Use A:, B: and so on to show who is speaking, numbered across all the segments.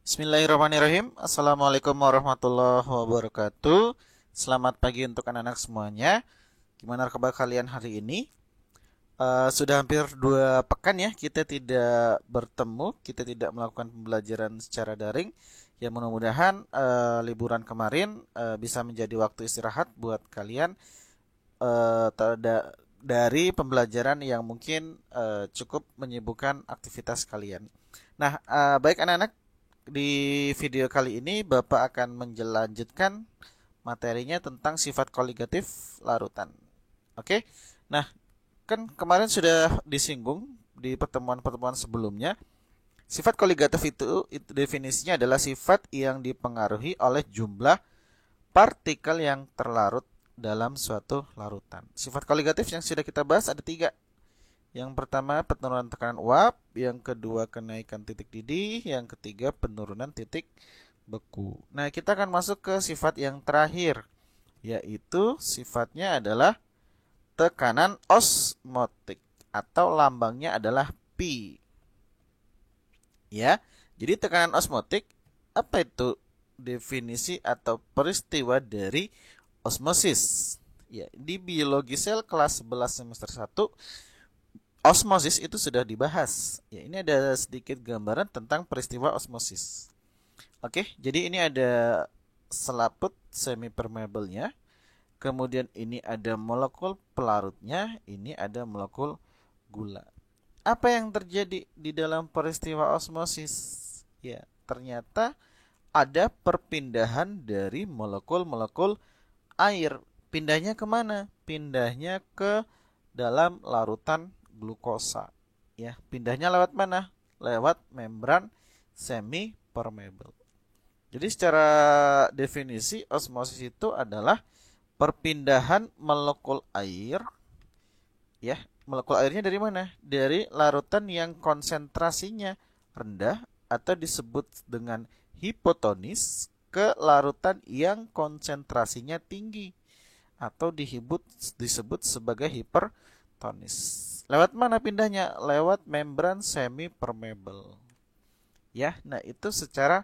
A: Bismillahirrahmanirrahim. Assalamualaikum warahmatullahi wabarakatuh. Selamat pagi untuk anak-anak semuanya. Gimana kabar kalian hari ini? Sudah hampir 2 pekan ya kita tidak bertemu, kita tidak melakukan pembelajaran secara daring. Ya mudah-mudahan liburan kemarin bisa menjadi waktu istirahat buat kalian dari pembelajaran yang mungkin cukup menyibukkan aktivitas kalian. Nah, baik anak-anak, di video kali ini Bapak akan menjelanjutkan materinya tentang sifat koligatif larutan. Oke. Nah, kan kemarin sudah disinggung di pertemuan-pertemuan sebelumnya. Sifat koligatif itu definisinya adalah sifat yang dipengaruhi oleh jumlah partikel yang terlarut dalam suatu larutan. Sifat koligatif yang sudah kita bahas ada 3. Yang pertama penurunan tekanan uap, yang kedua kenaikan titik didih, yang ketiga penurunan titik beku. Nah, kita akan masuk ke sifat yang terakhir, yaitu sifatnya adalah tekanan osmotik atau lambangnya adalah P. Ya, jadi tekanan osmotik apa itu definisi atau peristiwa dari osmosis? Ya, di biologi sel kelas 11 semester 1 osmosis itu sudah dibahas. Ya, ini ada sedikit gambaran tentang peristiwa osmosis. Oke, jadi ini ada selaput semi permeabelnya. Kemudian ini ada molekul pelarutnya, ini ada molekul gula. Apa yang terjadi di dalam peristiwa osmosis? Ya, ternyata ada perpindahan dari molekul-molekul air. Pindahnya kemana? Pindahnya ke dalam larutan glukosa. Ya, pindahnya lewat mana? Lewat membran semi permeable. Jadi secara definisi osmosis itu adalah perpindahan molekul air, ya. Molekul airnya dari mana? Dari larutan yang konsentrasinya rendah atau disebut dengan hipotonis ke larutan yang konsentrasinya tinggi atau disebut sebagai hipertonis. Lewat mana pindahnya? Lewat membran semi permeable. Ya, nah itu secara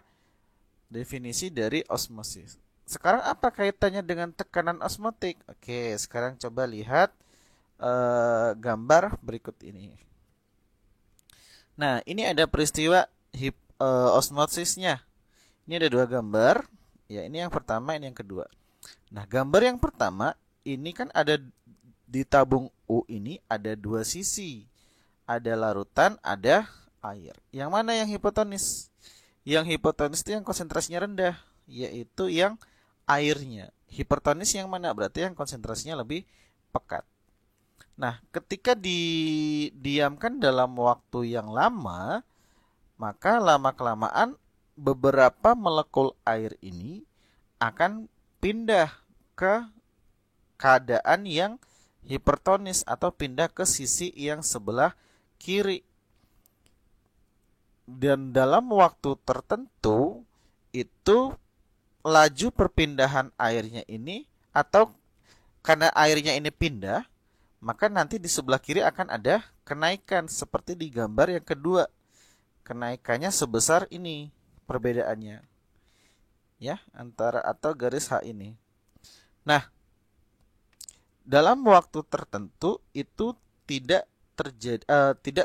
A: definisi dari osmosis. Sekarang apa kaitannya dengan tekanan osmotik? Oke, sekarang coba lihat gambar berikut ini. Nah, ini ada peristiwa osmosisnya. Ini ada 2 gambar. Ya, ini yang pertama, ini yang kedua. Nah, gambar yang pertama ini kan ada di tabung U ini ada 2 sisi. Ada larutan, ada air. Yang mana yang hipotonis? Yang hipotonis itu yang konsentrasinya rendah, yaitu yang airnya. Hipertonis yang mana? Berarti yang konsentrasinya lebih pekat. Nah, ketika didiamkan dalam waktu yang lama, maka lama-kelamaan beberapa molekul air ini akan pindah ke keadaan yang hipertonis atau pindah ke sisi yang sebelah kiri. Dan dalam waktu tertentu itu laju perpindahan airnya ini atau karena airnya ini pindah, maka nanti di sebelah kiri akan ada kenaikan seperti di gambar yang kedua. Kenaikannya sebesar ini perbedaannya. Ya, antara atau garis H ini. Nah, dalam waktu tertentu itu tidak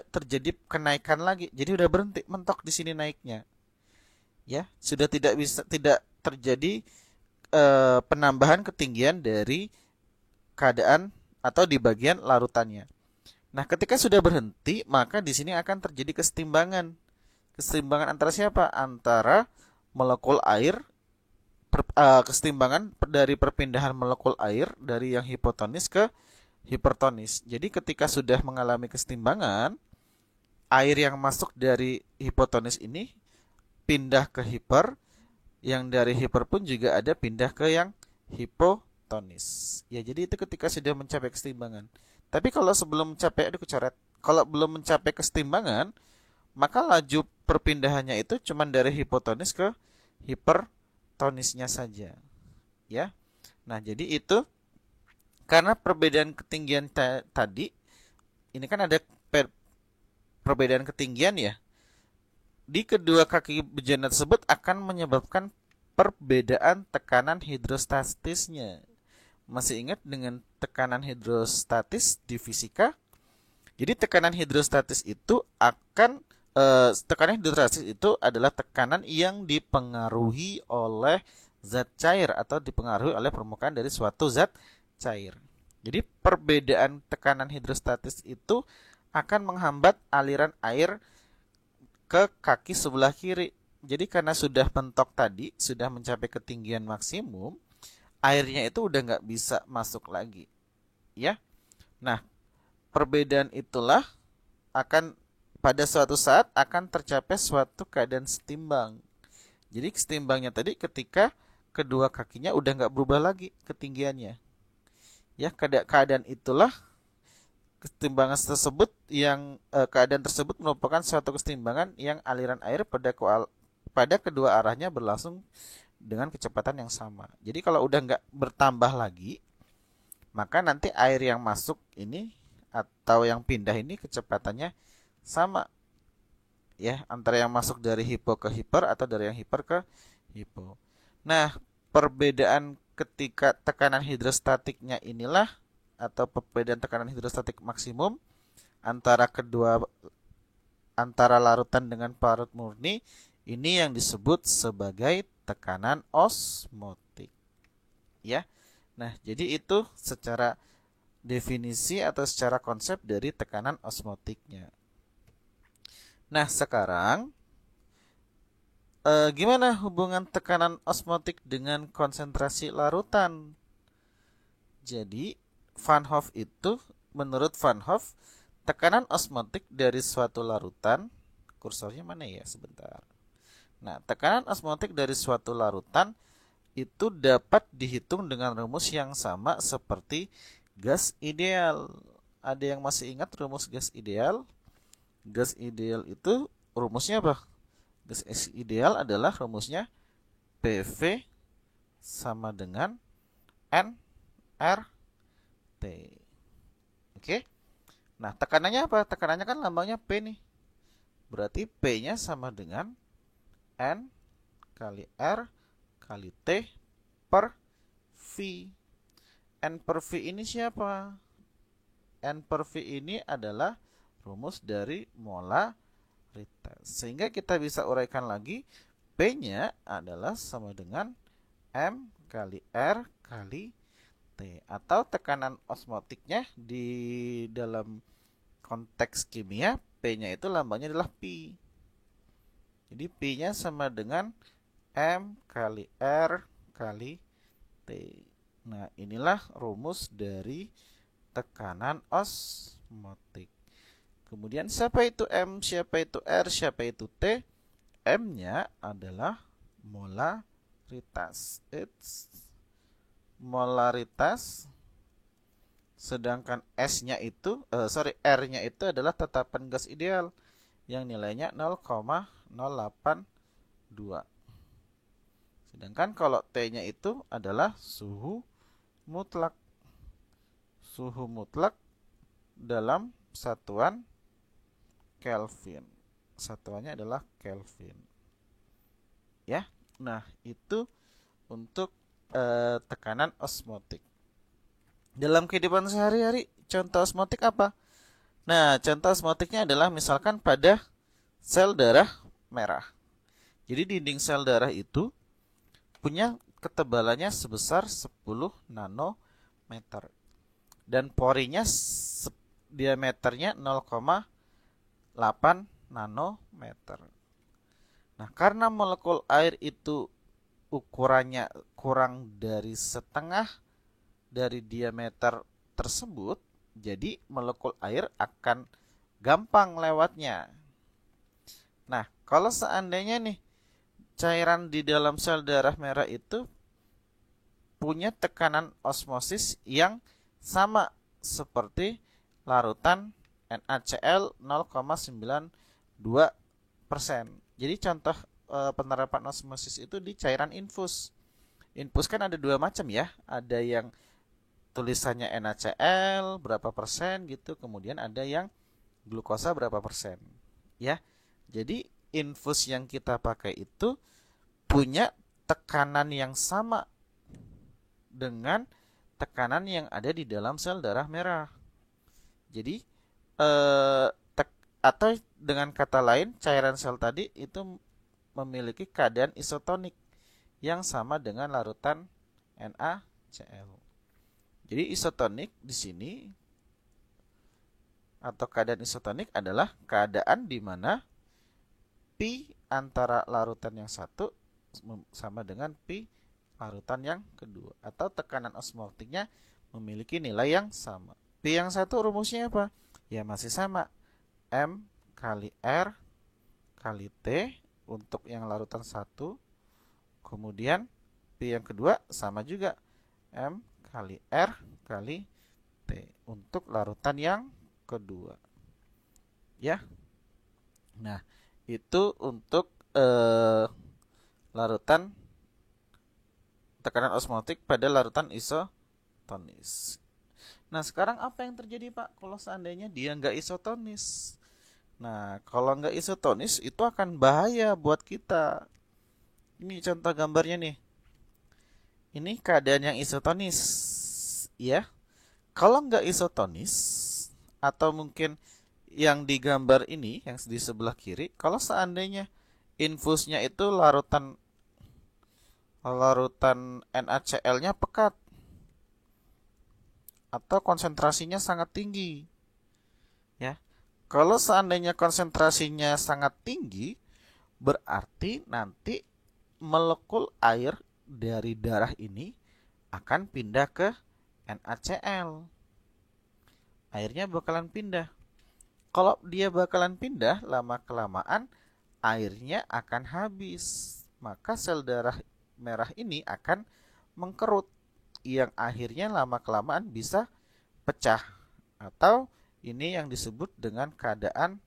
A: terjadi kenaikan lagi. Jadi udah berhenti mentok di sini naiknya. Ya, sudah tidak terjadi penambahan ketinggian dari keadaan atau di bagian larutannya. Nah, ketika sudah berhenti, maka di sini akan terjadi kesetimbangan. Kesetimbangan antara siapa? Antara molekul air, kesetimbangan dari perpindahan molekul air dari yang hipotonis ke hipertonis. Jadi ketika sudah mengalami kesetimbangan, air yang masuk dari hipotonis ini pindah ke hiper, yang dari hiper pun juga ada pindah ke yang hipotonis. Ya, jadi itu ketika sudah mencapai kesetimbangan. Tapi kalau sebelum mencapai, kalau belum mencapai kesetimbangan, maka laju perpindahannya itu cuma dari hipotonis ke hipertonisnya saja. Ya. Nah, jadi itu karena perbedaan ketinggian tadi, ini kan ada perbedaan ketinggian ya. di kedua kaki bejana tersebut akan menyebabkan perbedaan tekanan hidrostatisnya. Masih ingat dengan tekanan hidrostatis di fisika? Jadi tekanan hidrostatis itu adalah tekanan yang dipengaruhi oleh zat cair atau dipengaruhi oleh permukaan dari suatu zat cair. Jadi perbedaan tekanan hidrostatis itu akan menghambat aliran air ke kaki sebelah kiri. Jadi karena sudah mentok tadi, sudah mencapai ketinggian maksimum, airnya itu udah nggak bisa masuk lagi. Ya, nah perbedaan itulah akan pada suatu saat akan tercapai suatu keadaan setimbang. Jadi setimbangnya tadi ketika kedua kakinya udah nggak berubah lagi ketinggiannya. Ya, keadaan itulah kesetimbangan tersebut yang keadaan tersebut merupakan suatu kesetimbangan yang aliran air pada kedua arahnya berlangsung dengan kecepatan yang sama. Jadi kalau udah nggak bertambah lagi, maka nanti air yang masuk ini atau yang pindah ini kecepatannya sama, ya, antara yang masuk dari hipo ke hiper atau dari yang hiper ke hipo. Nah, perbedaan ketika tekanan hidrostatiknya inilah atau perbedaan tekanan hidrostatik maksimum antara larutan dengan parut murni ini yang disebut sebagai tekanan osmotik. Ya. Nah, jadi itu secara definisi atau secara konsep dari tekanan osmotiknya. Nah, sekarang gimana hubungan tekanan osmotik dengan konsentrasi larutan? Jadi, menurut Van Hoff, tekanan osmotik dari suatu larutan, kursornya mana ya sebentar. Nah, tekanan osmotik dari suatu larutan itu dapat dihitung dengan rumus yang sama seperti gas ideal. Ada yang masih ingat rumus gas ideal? Gas ideal itu rumusnya apa? Gas ideal adalah rumusnya PV sama dengan nRT. Oke. Nah, tekanannya apa? Tekanannya kan lambangnya P nih. Berarti P-nya sama dengan N kali R kali T per V. N per V ini siapa? N per V ini adalah rumus dari molaritas. Sehingga kita bisa uraikan lagi, P-nya adalah sama dengan M kali R kali T. Atau tekanan osmotiknya di dalam konteks kimia, P-nya itu lambangnya adalah Pi. Jadi Pi-nya sama dengan M kali R kali T. Nah, inilah rumus dari tekanan osmotik. Kemudian siapa itu M, siapa itu R, siapa itu T? M-nya adalah molaritas. Molaritas. Sedangkan R-nya itu adalah tetapan gas ideal yang nilainya 0,082. Sedangkan kalau T-nya itu adalah suhu mutlak. Suhu mutlak dalam satuan Kelvin. Satuannya adalah Kelvin. Ya. Nah, itu untuk tekanan osmotik. Dalam kehidupan sehari-hari, contoh osmotik apa? Nah, contoh osmotiknya adalah misalkan pada sel darah merah. Jadi dinding sel darah itu punya ketebalannya sebesar 10 nanometer. Dan porinya diameternya 0,8 nanometer. Nah, karena molekul air itu ukurannya kurang dari setengah dari diameter tersebut, jadi molekul air akan gampang lewatnya. Nah, kalau seandainya nih cairan di dalam sel darah merah itu punya tekanan osmosis yang sama seperti larutan NaCl 0,92%. Jadi contoh penerapan osmosis itu di cairan infus. Infus kan ada dua macam ya, ada yang tulisannya NaCl berapa persen gitu, kemudian ada yang glukosa berapa persen. Ya, jadi infus yang kita pakai itu punya tekanan yang sama dengan tekanan yang ada di dalam sel darah merah. Jadi atau dengan kata lain, cairan sel tadi itu memiliki keadaan isotonik yang sama dengan larutan NaCl. Jadi isotonik di sini atau keadaan isotonik adalah keadaan di mana pi antara larutan yang satu sama dengan pi larutan yang kedua, atau tekanan osmotiknya memiliki nilai yang sama. Pi yang satu rumusnya apa? Ya masih sama, M kali R kali T untuk yang larutan satu. Kemudian pi yang kedua sama juga, M kali R kali T untuk larutan yang kedua. Ya. Nah, itu untuk larutan tekanan osmotik pada larutan isotonis. Nah, sekarang apa yang terjadi, Pak, kalau seandainya dia nggak isotonis? Nah, kalau nggak isotonis itu akan bahaya buat kita. Ini contoh gambarnya nih. Ini keadaan yang isotonis, ya. Kalau nggak isotonis, atau mungkin yang digambar ini, yang di sebelah kiri, kalau seandainya infusnya itu larutan NaCl-nya pekat atau konsentrasinya sangat tinggi, ya. Kalau seandainya konsentrasinya sangat tinggi, berarti nanti molekul air dari darah ini akan pindah ke NaCl. Airnya bakalan pindah. Kalau dia bakalan pindah, lama-kelamaan airnya akan habis. Maka sel darah merah ini akan mengkerut, yang akhirnya lama-kelamaan bisa pecah. Atau ini yang disebut dengan keadaan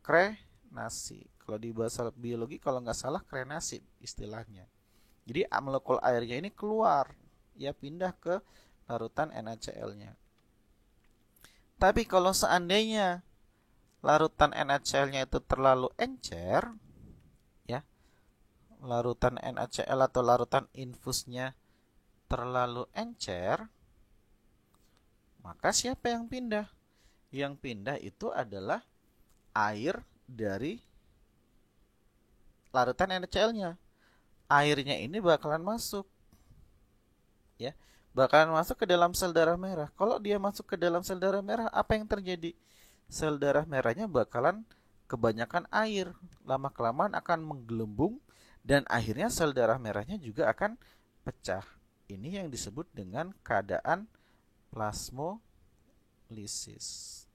A: krenasi. Kalau di bahasa biologi, kalau nggak salah krenasi istilahnya. Jadi molekul airnya ini keluar, ya pindah ke larutan NaCl-nya. Tapi kalau seandainya larutan NaCl-nya itu terlalu encer, ya, larutan NaCl atau larutan infusnya terlalu encer, maka siapa yang pindah? Yang pindah itu adalah air dari larutan NaCl-nya. Airnya ini bakalan masuk, ya, bakalan masuk ke dalam sel darah merah. Kalau dia masuk ke dalam sel darah merah, apa yang terjadi? Sel darah merahnya bakalan kebanyakan air, lama-kelamaan akan menggelembung, dan akhirnya sel darah merahnya juga akan pecah. Ini yang disebut dengan keadaan plasmolisis.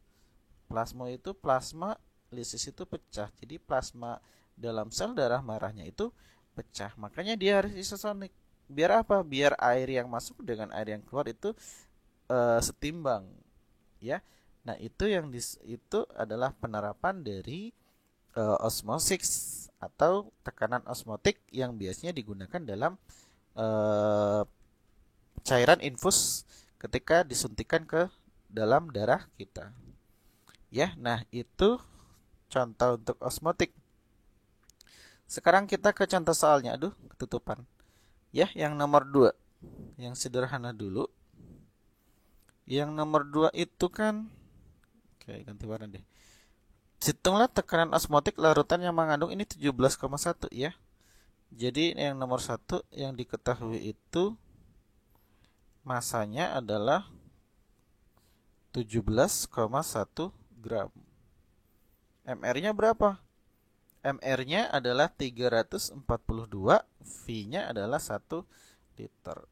A: Plasma lisis itu pecah. Jadi plasma dalam sel darah merahnya itu pecah. Makanya dia harus isotonik. Biar apa? Biar air yang masuk dengan air yang keluar itu setimbang, ya. Nah, itu adalah penerapan dari osmosis atau tekanan osmotik yang biasanya digunakan dalam cairan infus ketika disuntikan ke dalam darah kita. Ya, nah itu contoh untuk osmotik. Sekarang kita ke contoh soalnya. Aduh, ketutupan. Ya, yang nomor 2. Yang sederhana dulu. Yang nomor 2 itu kan, oke, ganti warna deh. Hitunglah tekanan osmotik larutan yang mengandung ini 17,1, ya. Jadi yang nomor 1 yang diketahui itu masanya adalah 17,1 gram. MR-nya berapa? MR-nya adalah 342, V-nya adalah 1 liter.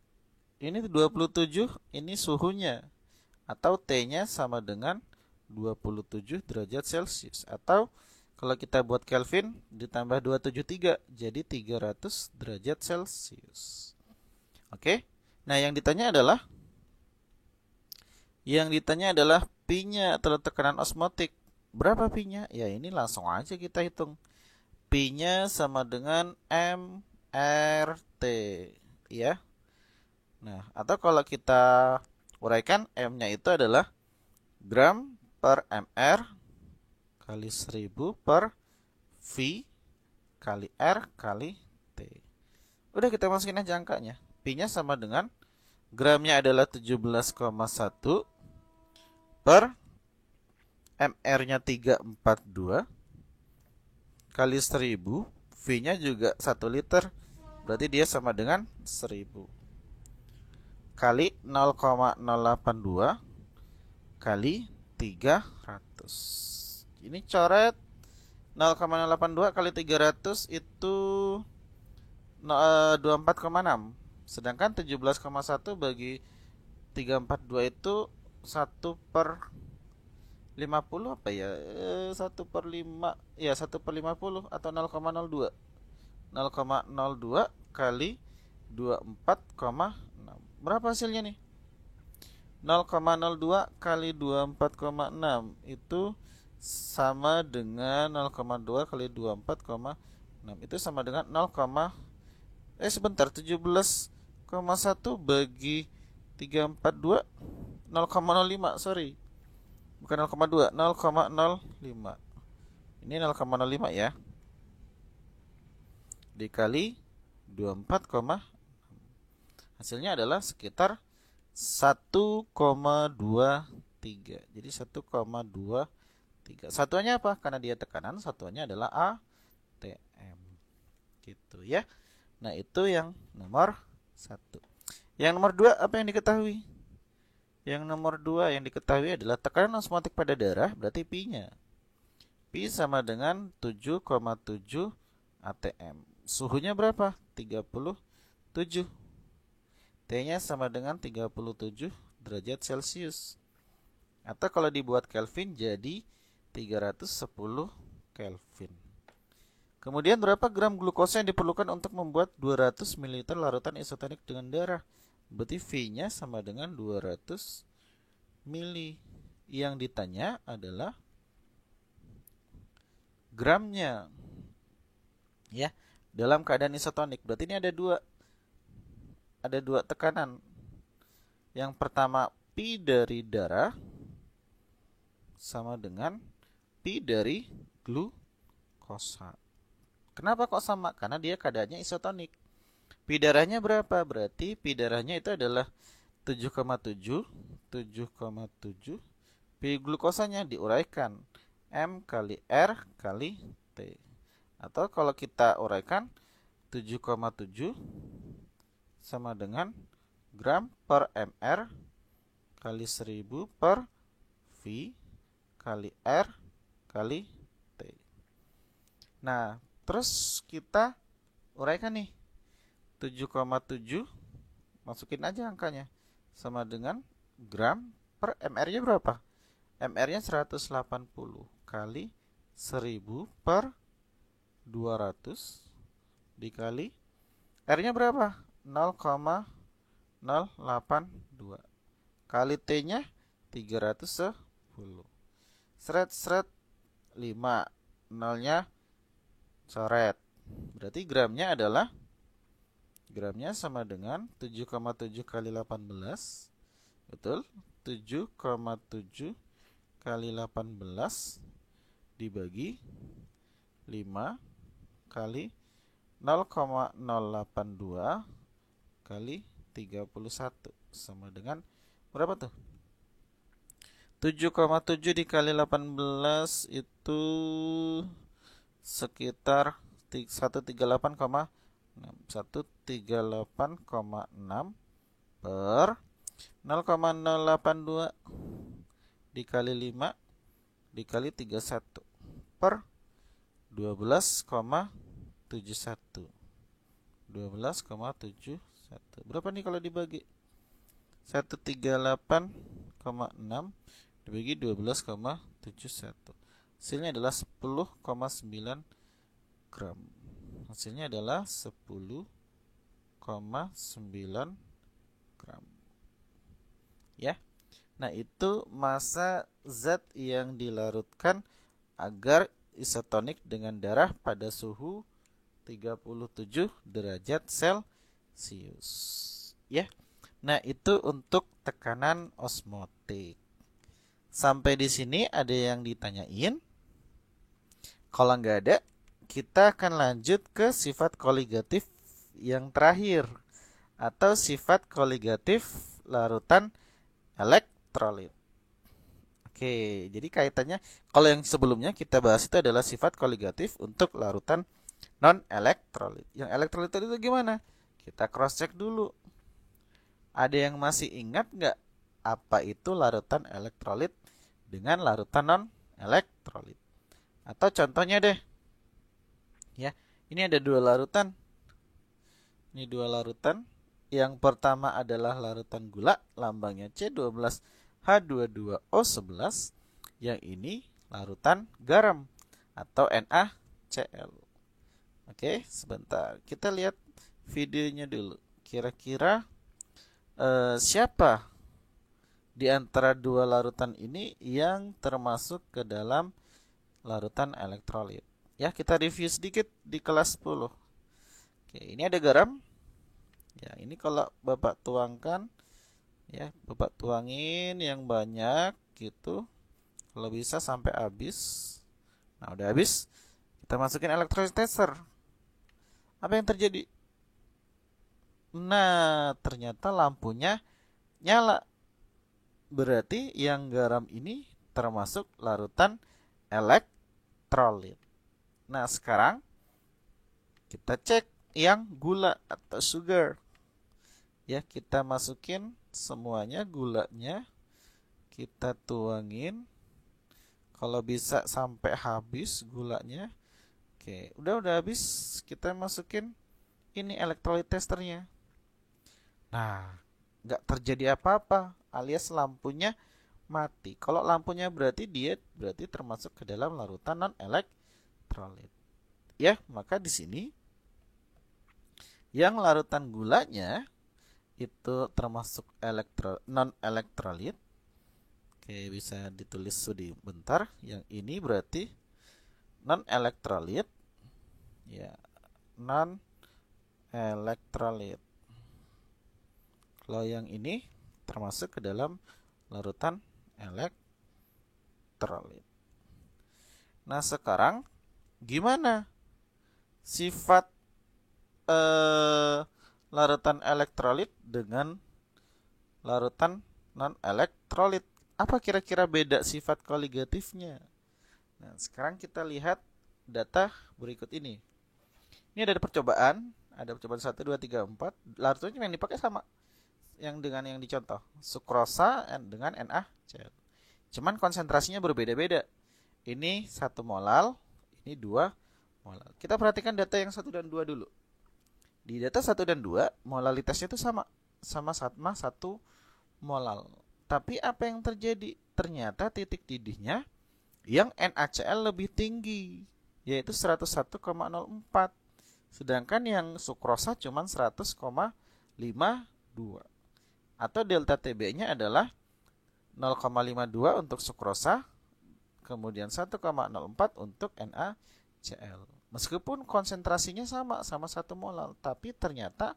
A: Ini 27, ini suhunya. Atau T-nya sama dengan 27 derajat Celcius. Atau kalau kita buat Kelvin ditambah 273, jadi 300 derajat Celcius. Oke. Nah, yang ditanya adalah Pi-nya atau tekanan osmotik. Berapa Pi-nya? Ya, ini langsung aja kita hitung. Pi-nya sama dengan MRT, ya. Nah, atau kalau kita uraikan, M-nya itu adalah gram per MR kali 1000 per V kali R kali T. Udah kita masukin aja angkanya. Pi-nya sama dengan gramnya adalah 17,1 per MR-nya 342 kali 1000, V-nya juga 1 liter. Berarti dia sama dengan 1000 kali 0,082 kali 300. Ini coret 0,082 kali 300 itu 24,6. Sedangkan 17,1 bagi 342 itu 1 per 50 apa ya? 1 per 5, ya 1 per 50 atau 0,02. 0,02 kali 24,6. Berapa hasilnya nih? 0,02 kali 24,6 itu sama dengan 0,2 kali 24,6 itu sama dengan 17,1 bagi 342 0,05, sorry. Bukan 0,2, 0,05. Ini 0,05 ya. Dikali 24,6. Hasilnya adalah sekitar 1,23. Jadi 1,23. Satuannya apa? Karena dia tekanan, satuannya adalah ATM. Gitu ya. Nah, itu yang nomor 1. Yang nomor 2 apa yang diketahui? Yang nomor 2 yang diketahui adalah tekanan osmotik pada darah, berarti Pi-nya. Pi sama dengan 7,7 ATM. Suhunya berapa? 37. T-nya sama dengan 37 derajat Celcius. Atau kalau dibuat Kelvin jadi 310 Kelvin. Kemudian berapa gram glukosa yang diperlukan untuk membuat 200 ml larutan isotonik dengan darah? Berarti V-nya sama dengan 200 mili. Yang ditanya adalah gramnya. Ya, dalam keadaan isotonik. Berarti ini ada dua tekanan. Yang pertama, Pi dari darah sama dengan Pi dari glukosa. Kenapa kok sama? Karena dia keadaannya isotonik. Pi darahnya berapa? Berarti Pi darahnya itu adalah 7,7. Pi glukosanya diuraikan M kali R kali T. Atau kalau kita uraikan 7,7 sama dengan gram per MR kali 1000 per V kali R kali T. Nah, terus kita uraikan nih. 7,7 masukin aja angkanya. Sama dengan gram per MR-nya berapa? MR-nya 180 kali 1000 per 200 dikali R-nya berapa? 0,082 kali T-nya 310. Seret 5, 0-nya coret. Berarti gramnya sama dengan 7,7 kali 18. Betul? 7,7 kali 18 dibagi 5 kali 0,082 kali 31 sama dengan berapa tuh? 7,7 dikali 18 itu sekitar 138,6 per 0,082 dikali 5 dikali 31 per 12,71. Berapa nih kalau dibagi? 138,6 dibagi 12,71. Hasilnya adalah 10,9 gram. Hasilnya adalah 10,9 gram. Ya. Nah, itu massa zat yang dilarutkan agar isotonik dengan darah pada suhu 37 derajat Celcius. Ya. Nah, itu untuk tekanan osmotik. Sampai di sini ada yang ditanyain? Kalau nggak ada, kita akan lanjut ke sifat koligatif yang terakhir atau sifat koligatif larutan elektrolit. Oke, jadi kaitannya kalau yang sebelumnya kita bahas itu adalah sifat koligatif untuk larutan non elektrolit. Yang elektrolit itu gimana? Kita cross check dulu. Ada yang masih ingat nggak apa itu larutan elektrolit dengan larutan non elektrolit? Atau contohnya deh, ya, ini ada dua larutan. Ini dua larutan. Yang pertama adalah larutan gula, lambangnya C12H22O11. Yang ini larutan garam atau NaCl. Oke, sebentar. Kita lihat videonya dulu. Kira-kira siapa di antara dua larutan ini yang termasuk ke dalam larutan elektrolit? Ya, kita review sedikit di kelas 10. Oke, ini ada garam. Ya, ini kalau Bapak tuangkan, ya, Bapak tuangin yang banyak gitu. Kalau bisa sampai habis. Nah, udah habis, kita masukin electrolyte tester. Apa yang terjadi? Nah, ternyata lampunya nyala. Berarti yang garam ini termasuk larutan elektrolit. Nah, sekarang kita cek yang gula atau sugar. Ya, kita masukin semuanya gulanya. Kita tuangin. Kalau bisa sampai habis gulanya. Oke, udah habis. Kita masukin ini electrolyte testernya. Nah, nggak terjadi apa-apa, alias lampunya mati. Kalau lampunya berarti termasuk ke dalam larutan non elektrolit. Ya, maka di sini yang larutan gulanya itu termasuk non elektrolit. Oke, bisa ditulis studi bentar. Yang ini berarti non elektrolit. Ya, non elektrolit. Kalau yang ini termasuk ke dalam larutan elektrolit. Nah, sekarang gimana sifat larutan elektrolit dengan larutan non elektrolit? Apa kira-kira beda sifat koligatifnya? Nah, sekarang kita lihat data berikut ini. Ini ada percobaan 1, 2, 3, 4. Larutannya yang dipakai sama yang dengan yang dicontoh, sukrosa dengan NaCl. Cuman konsentrasinya berbeda-beda. Ini 1 molal, ini 2 molal. Kita perhatikan data yang 1 dan 2 dulu. Di data 1 dan 2, molalitasnya itu sama 1 molal. Tapi apa yang terjadi? Ternyata titik didihnya yang NaCl lebih tinggi, yaitu 101,04. Sedangkan yang sukrosa cuma 100,52. Atau delta TB-nya adalah 0,52 untuk sukrosa, kemudian 1,04 untuk NaCl. Meskipun konsentrasinya sama 1 molal, tapi ternyata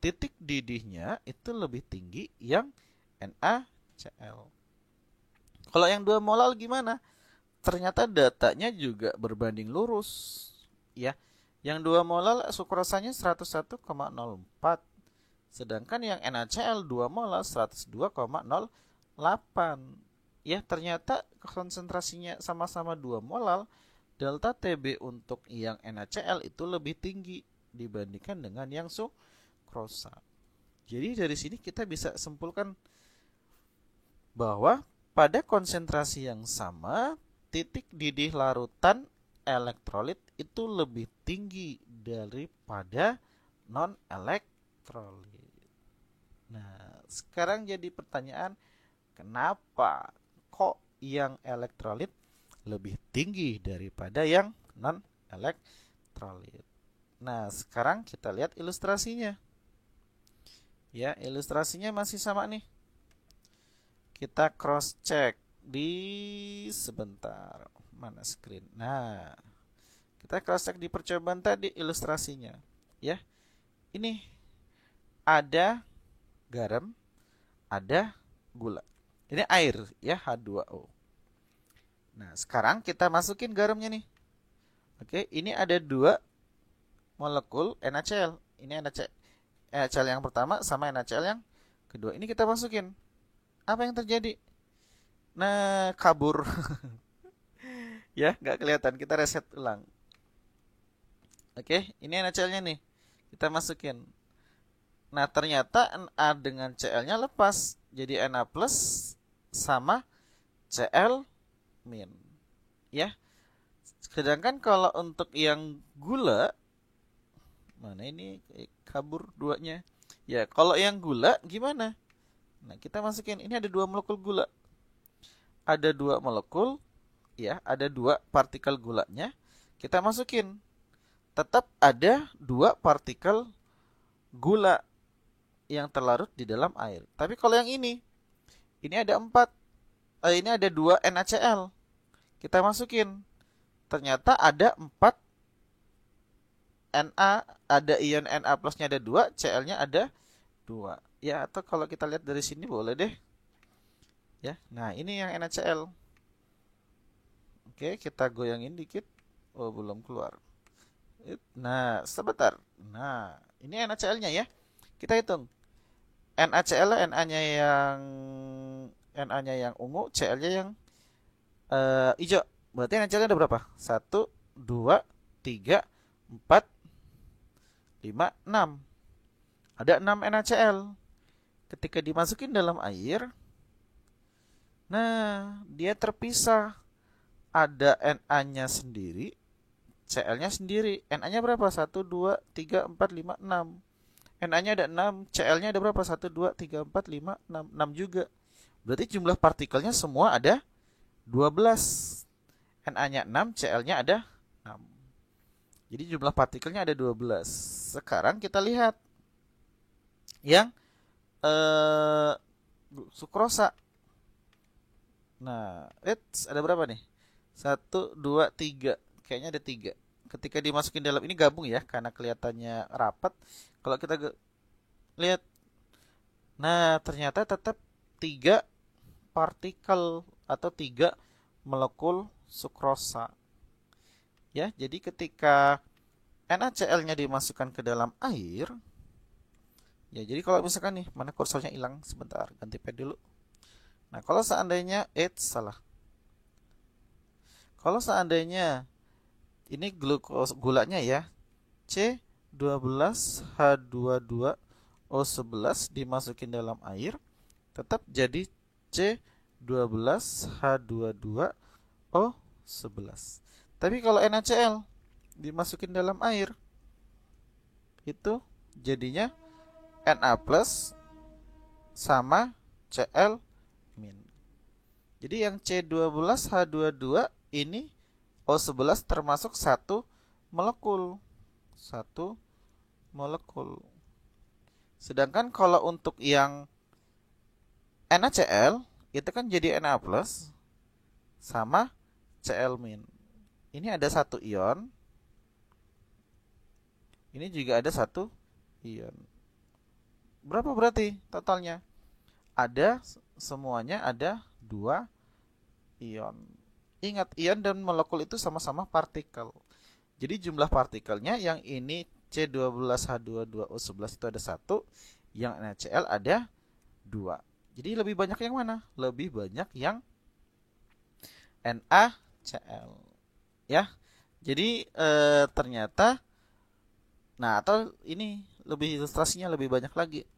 A: titik didihnya itu lebih tinggi yang NaCl. Kalau yang 2 molal gimana? Ternyata datanya juga berbanding lurus. Ya, yang 2 molal sukrosanya 101,04. Sedangkan yang NaCl 2 molal 102,08. Ya, ternyata konsentrasinya sama-sama 2 molal, delta TB untuk yang NaCl itu lebih tinggi dibandingkan dengan yang sukrosa. Jadi dari sini kita bisa simpulkan bahwa pada konsentrasi yang sama, titik didih larutan elektrolit itu lebih tinggi daripada non elektrolit. Nah, sekarang jadi pertanyaan, kenapa kok yang elektrolit lebih tinggi daripada yang non elektrolit? Nah, sekarang kita lihat ilustrasinya. Ya, ilustrasinya masih sama nih. Kita cross check di sebentar. Mana screen? Nah, kita cross check di percobaan tadi ilustrasinya. Ya, ini ada garam, ada gula. Ini air ya, H2O. Nah, sekarang kita masukin garamnya nih. Oke, ini ada dua molekul NaCl. Ini NaCl yang pertama sama NaCl yang kedua. Ini kita masukin. Apa yang terjadi? Nah, kabur. Ya, nggak kelihatan. Kita reset ulang. Oke, ini NaCl-nya nih. Kita masukin. Nah, ternyata Na dengan Cl-nya lepas. Jadi Na plus sama Cl min. Ya. Sedangkan kalau untuk yang gula, mana ini kabur duanya? Ya, kalau yang gula gimana? Nah, kita masukin. Ini ada dua molekul gula. Ada dua molekul, ya, ada dua partikel gulanya. Kita masukin. Tetap ada dua partikel gula yang terlarut di dalam air. Tapi kalau yang ini ada ini ada dua NaCl. Kita masukin. Ternyata ada 4 Na, ada ion Na plusnya ada 2, Cl-nya ada 2. Ya, atau kalau kita lihat dari sini boleh deh. Ya, nah ini yang NaCl. Oke, kita goyangin dikit. Oh, belum keluar. Nah, sebentar. Nah, ini NaCl-nya ya. Kita hitung. NaCl Na-nya yang ungu, Cl-nya yang hijau. Berarti NaCl-nya ada berapa? 1, 2, 3, 4, 5, 6. Ada 6 NaCl. Ketika dimasukin dalam air, nah, dia terpisah. Ada Na-nya sendiri, Cl-nya sendiri. Na-nya berapa? 1, 2, 3, 4, 5, 6. Na-nya ada 6, Cl-nya ada berapa? 1, 2, 3, 4, 5, 6. 6 juga. Berarti jumlah partikelnya semua ada 12. Na-nya 6, Cl-nya ada 6. Jadi jumlah partikelnya ada 12. Sekarang kita lihat yang sukrosa. Nah, ada berapa nih? 1, 2, 3. Kayaknya ada 3. Ketika dimasukin dalam ini gabung ya, karena kelihatannya rapat. Kalau kita lihat, nah ternyata tetap 3 partikel atau 3 molekul sukrosa. Ya, jadi ketika NaCl-nya dimasukkan ke dalam air, ya jadi kalau misalkan nih, mana kursornya hilang, sebentar, ganti pad dulu. Nah, kalau seandainya salah. Kalau seandainya ini gulanya ya, C12H22O11 dimasukin dalam air, tetap jadi C12H22O11. Tapi kalau NaCl dimasukin dalam air, itu jadinya Na plus sama Cl min. Jadi yang C12H22 ini O11 termasuk satu molekul. Satu molekul. Sedangkan kalau untuk yang NaCl, itu kan jadi Na plus sama Cl min. Ini ada satu ion. Ini juga ada satu ion. Berapa berarti totalnya? Semuanya ada 2 ion. Ingat, ion dan molekul itu sama-sama partikel. Jadi jumlah partikelnya yang ini C12H22O11 itu ada 1, yang NaCl ada 2. Jadi lebih banyak yang mana? Lebih banyak yang NaCl. Ya. Jadi ternyata, nah, atau ini lebih ilustrasinya lebih banyak lagi.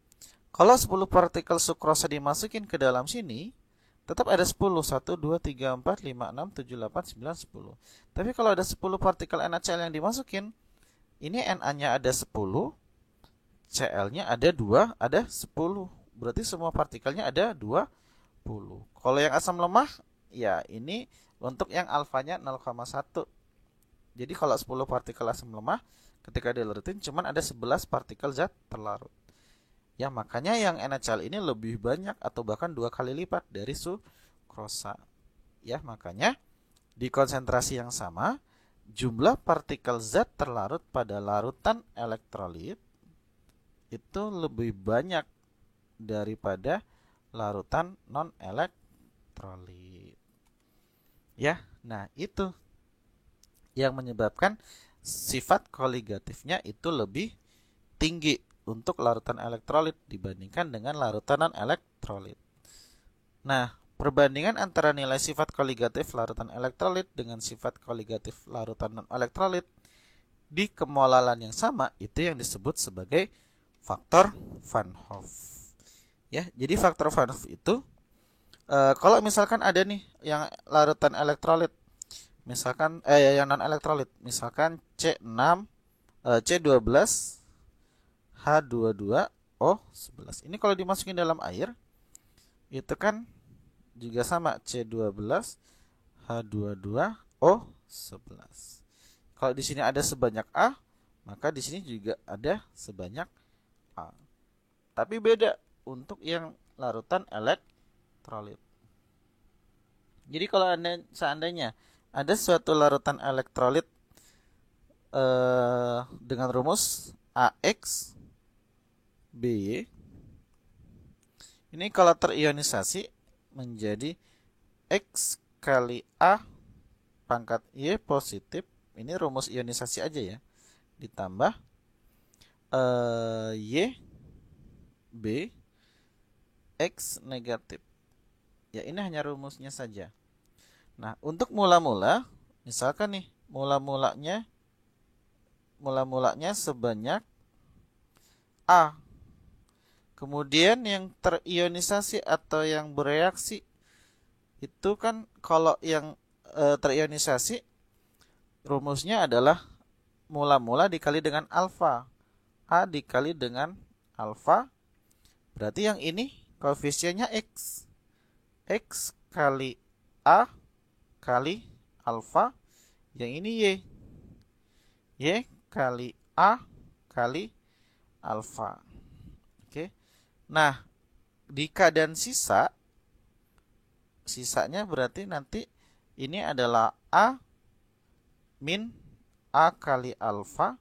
A: Kalau 10 partikel sukrosa dimasukin ke dalam sini, tetap ada 10. 1, 2, 3, 4, 5, 6, 7, 8, 9, 10. Tapi kalau ada 10 partikel NaCl yang dimasukin, ini Na-nya ada 10, Cl-nya ada 2, ada 10. Berarti semua partikelnya ada 20. Kalau yang asam lemah, ya ini untuk yang alfanya 0,1. Jadi kalau 10 partikel asam lemah, ketika dilarutin cuman ada 11 partikel zat terlarut. Ya, makanya yang NaCl ini lebih banyak atau bahkan 2 kali lipat dari sukrosa. Ya, makanya di konsentrasi yang sama, jumlah partikel zat terlarut pada larutan elektrolit itu lebih banyak daripada larutan non-elektrolit. Ya, nah itu. yang menyebabkan sifat koligatifnya itu lebih tinggi untuk larutan elektrolit dibandingkan dengan larutan non-elektrolit. Nah, perbandingan antara nilai sifat koligatif larutan elektrolit dengan sifat koligatif larutan non-elektrolit di kemolalan yang sama itu yang disebut sebagai faktor Van Hoff. Ya, jadi faktor Van Hoff itu kalau misalkan ada nih yang larutan elektrolit, misalkan yang non elektrolit, misalkan C6 C12 H22O11. Ini kalau dimasukin dalam air itu kan juga sama C12 H22O11. Kalau di sini ada sebanyak A, maka di sini juga ada sebanyak A. Tapi beda untuk yang larutan elektrolit. Jadi kalau seandainya ada suatu larutan elektrolit dengan rumus AX BY, ini kalau terionisasi menjadi X kali A pangkat Y positif, ini rumus ionisasi aja ya, ditambah Y B X negatif. Ya, ini hanya rumusnya saja. Nah, untuk mula-mula, misalkan nih, mula-mulanya sebanyak A. Kemudian yang terionisasi atau yang bereaksi itu kan kalau yang terionisasi rumusnya adalah mula-mula dikali dengan alfa. A dikali dengan alfa. Berarti yang ini koefisiennya X. X kali A kali alfa. Yang ini Y. Y kali A kali alfa. Oke. Nah, di keadaan sisanya berarti nanti ini adalah A min A kali alfa.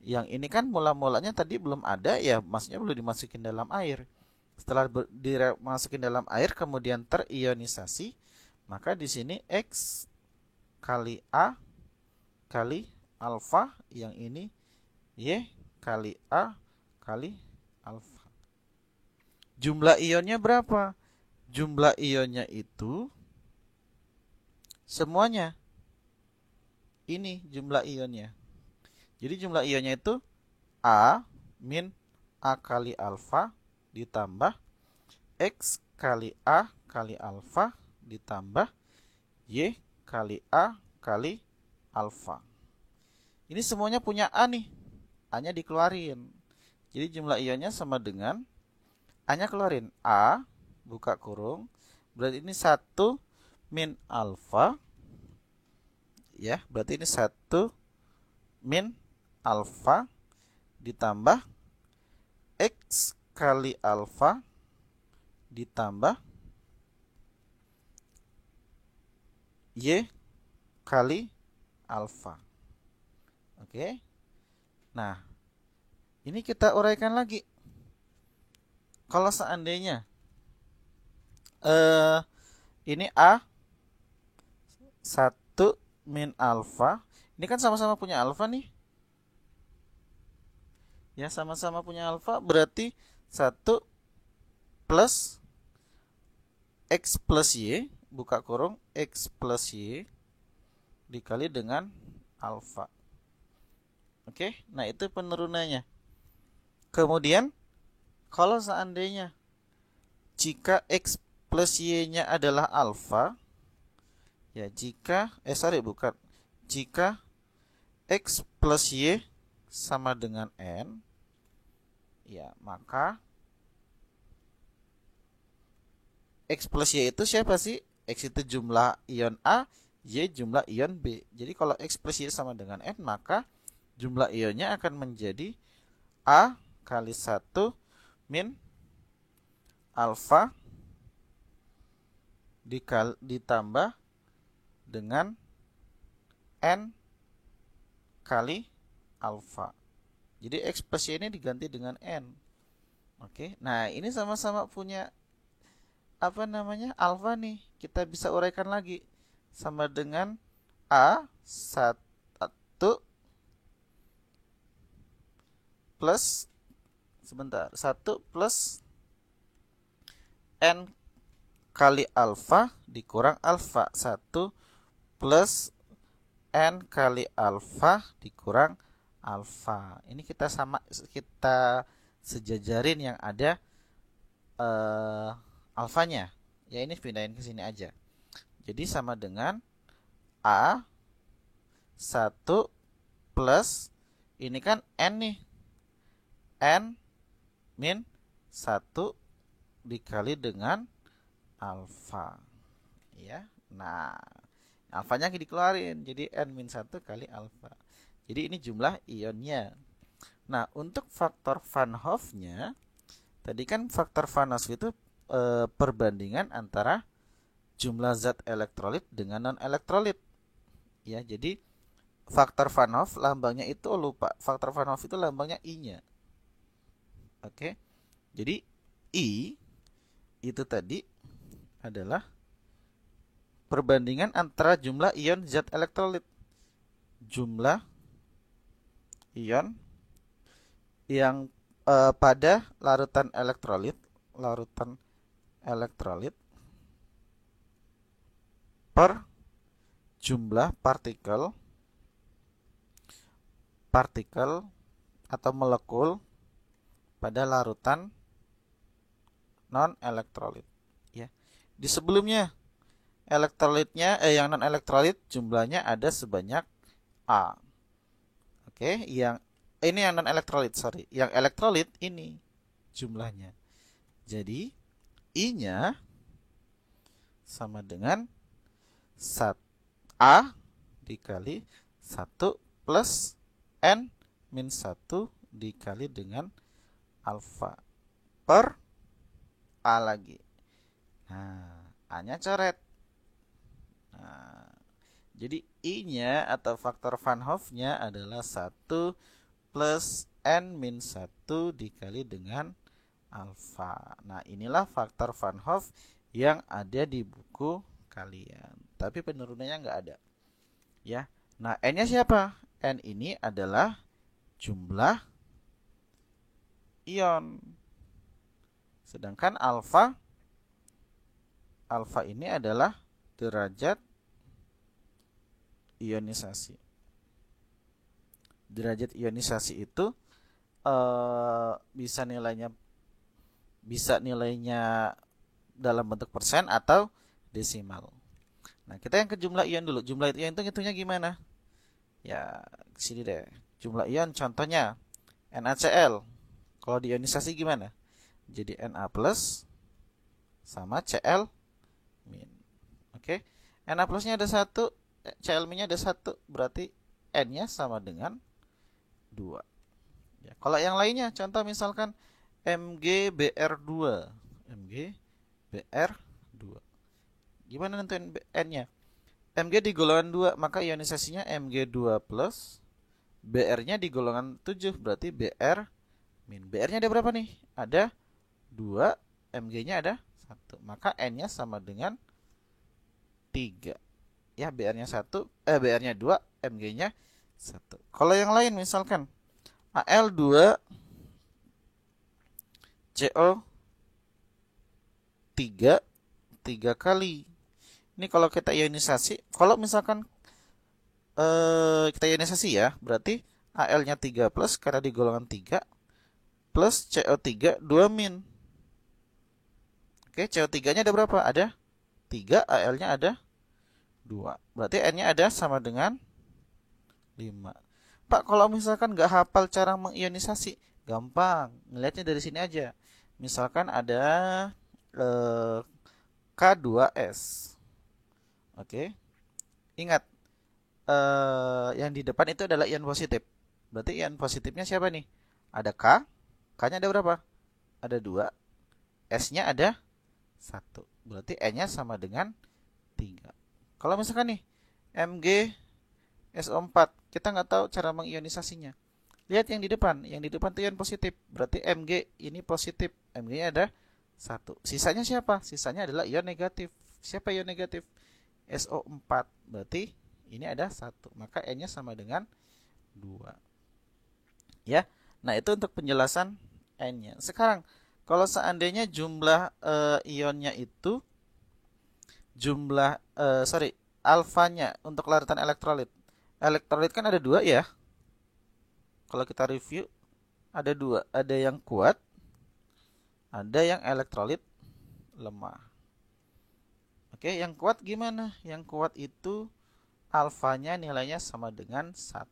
A: Yang ini kan mula-mulanya tadi belum ada ya, maksudnya belum dimasukin dalam air. Setelah dimasukin dalam air kemudian terionisasi, maka di sini X kali A kali alfa, yang ini Y kali A kali alfa. Jumlah ionnya berapa? Jumlah ionnya itu semuanya. Ini jumlah ionnya. Jadi jumlah ionnya itu A min A kali alfa ditambah X kali A kali alfa ditambah Y kali A kali alfa. Ini semuanya punya A nih. A-nya dikeluarin. Jadi jumlah ionnya sama dengan A-nya keluarin. A buka kurung. Berarti ini 1 min alfa. Ya, berarti ini 1 min alfa ditambah X kali alfa ditambah Y kali alfa. Oke. Nah, ini kita uraikan lagi. Kalau seandainya ini A 1 min alfa, ini kan sama-sama punya alfa nih. Ya, sama-sama punya alfa, berarti 1 plus X plus Y, buka kurung, X plus Y dikali dengan alfa. Oke, nah itu penurunannya. Kemudian, kalau seandainya jika X plus Y-nya adalah alfa, ya jika X plus Y sama dengan N, ya maka X plus Y itu siapa sih? X itu jumlah ion A, Y jumlah ion B. Jadi kalau X plus Y sama dengan N, maka jumlah ionnya akan menjadi A kali 1 min alfa ditambah dengan N kali alfa. Jadi X plus Y ini diganti dengan N. Oke. Nah, ini sama-sama punya alfa nih. Kita bisa uraikan lagi. Sama dengan A 1 1 plus 1 plus N kali alfa dikurang alfa. 1 plus N kali alfa dikurang alfa. Ini kita sejajarin yang ada alfanya. Ya ini pindahin ke sini aja. Jadi sama dengan A 1 plus ini kan N nih. N min 1 dikali dengan alfa. Ya. Nah, alfanya dikeluarin. Jadi N min 1 kali alfa. Jadi ini jumlah ionnya. Nah, untuk faktor Van Hoff-nya, tadi kan faktor Van Hoff itu perbandingan antara jumlah zat elektrolit dengan non-elektrolit. Ya, jadi faktor Van Hoff lambangnya itu lupa. Faktor Van Hoff itu lambangnya I-nya. Oke. Jadi I itu tadi adalah perbandingan antara jumlah ion zat elektrolit. Jumlah ion yang pada larutan elektrolit per jumlah partikel atau molekul pada larutan non elektrolit. Ya. Di sebelumnya elektrolitnya yang non elektrolit jumlahnya ada sebanyak A. Oke, yang ini yang non elektrolit, sorry. Yang elektrolit ini jumlahnya. Jadi I-nya sama dengan A dikali 1 plus N min 1 dikali dengan alfa per A lagi. Nah, A-nya coret. Nah, jadi I-nya atau faktor Van Hoff-nya adalah 1 plus N min 1 dikali dengan alfa. Nah, inilah faktor Van Hoff yang ada di buku kalian. Tapi penurunannya nggak ada. Ya. Nah, N-nya siapa? N ini adalah jumlah ion. Sedangkan alfa ini adalah derajat ionisasi. Derajat ionisasi itu bisa nilainya dalam bentuk persen atau desimal. Nah, kita yang ke jumlah ion dulu. Jumlah ion itu ngitungnya gimana? Ya, sini deh. Jumlah ion contohnya NaCl. Kalau diionisasi gimana? Jadi Na plus sama Cl min. Oke. Na plusnya ada 1, Cl minnya ada 1, berarti N-nya sama dengan 2. Ya, kalau yang lainnya, contoh misalkan MgBr2. Gimana nentuin N-nya? Mg di golongan 2, maka ionisasinya Mg2 plus. Br-nya di golongan 7, berarti Br min. Br-nya ada berapa nih? Ada 2, Mg-nya ada 1. Maka N-nya sama dengan 3. Ya, Br-nya 2, Mg-nya 1. Kalau yang lain misalkan Al2 CO3 3 kali. Ini kalau kita ionisasi, kalau misalkan kita ionisasi ya, berarti Al-nya 3 plus karena di golongan 3 plus CO3 2 min. Oke, CO3-nya ada berapa? Ada 3, Al-nya ada 2. Berarti N-nya ada sama dengan 5. Pak, kalau misalkan nggak hafal cara mengionisasi, gampang. Ngelihatnya dari sini aja. Misalkan ada K2S. Oke. Ingat, yang di depan itu adalah ion positif. Berarti ion positifnya siapa nih? Ada K. K-nya ada berapa? Ada 2. S-nya ada 1. Berarti N-nya sama dengan 3. Kalau misalkan nih, MgSO4. Kita nggak tahu cara mengionisasinya. Lihat yang di depan. Yang di depan itu ion positif. Berarti Mg ini positif. Mg-nya ada 1. Sisanya siapa? Sisanya adalah ion negatif. Siapa ion negatif? SO4. Berarti ini ada 1. Maka N-nya sama dengan 2. Ya. Nah, itu untuk penjelasan N-nya. Sekarang kalau seandainya jumlah ionnya itu alfanya untuk larutan elektrolit. Elektrolit kan ada dua ya. Kalau kita review ada dua, ada yang kuat, ada yang elektrolit lemah. Oke, yang kuat gimana? Yang kuat itu alfanya nilainya sama dengan 1.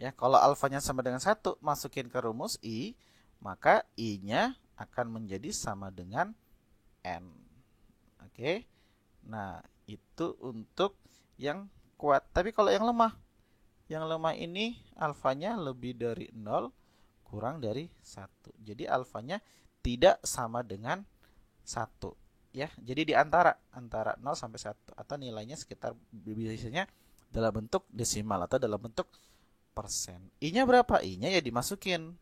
A: Ya, kalau alfanya sama dengan 1, masukin ke rumus I, maka I-nya akan menjadi sama dengan N. Oke. Nah, itu untuk yang kuat. Tapi kalau yang lemah ini alfanya lebih dari 0, kurang dari 1. Jadi alfanya tidak sama dengan 1. Ya, jadi di antara 0 sampai 1 atau nilainya sekitar biasanya dalam bentuk desimal atau dalam bentuk persen. I-nya berapa? I-nya ya dimasukin.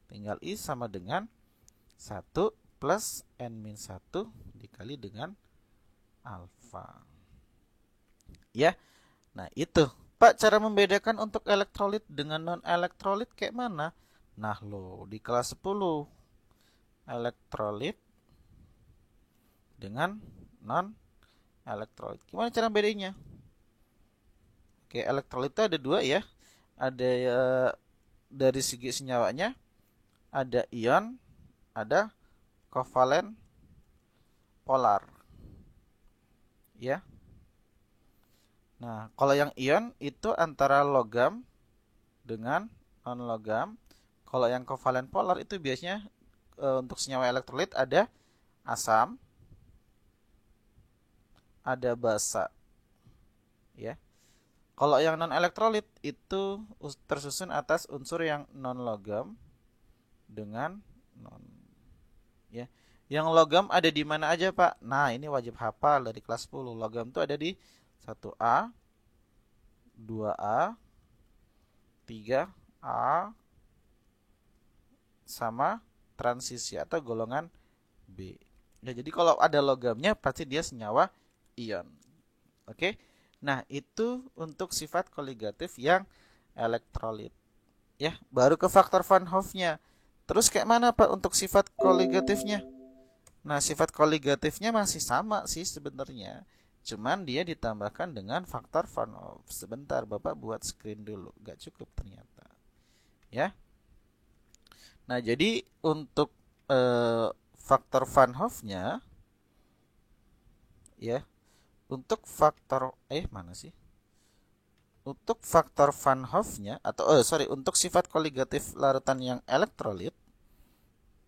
A: Tinggal I sama dengan 1 plus N-1 dikali dengan alfa. Ya. Nah, itu. Pak, cara membedakan untuk elektrolit dengan non-elektrolit kayak mana? Nah, lo di kelas 10 elektrolit dengan non-elektrolit. Gimana cara bedanya? Oke, elektrolit itu ada dua ya. Ada dari segi senyawanya, ada ion, ada kovalen polar. Ya. Nah, kalau yang ion itu antara logam dengan non-logam. Kalau yang kovalen polar itu biasanya untuk senyawa elektrolit ada asam, ada basa. Ya. Kalau yang non-elektrolit itu tersusun atas unsur yang non-logam dengan non. Ya. Yang logam ada di mana aja, Pak? Nah, ini wajib hafal dari kelas 10. Logam itu ada di 1A, 2A, 3A, sama transisi atau golongan B. Ya, jadi kalau ada logamnya pasti dia senyawa ion. Oke. Nah, itu untuk sifat koligatif yang elektrolit. Ya, baru ke faktor Van Hoff-nya. Terus kayak mana, Pak, untuk sifat koligatifnya? Nah, sifat koligatifnya masih sama sih sebenarnya. Cuman dia ditambahkan dengan faktor Van Hoff. Sebentar, Bapak buat screen dulu. Gak cukup ternyata. Ya. Nah, jadi untuk faktor Van Hoff-nya, ya, untuk faktor mana sih? Untuk faktor Van Hoff-nya atau untuk sifat koligatif larutan yang elektrolit.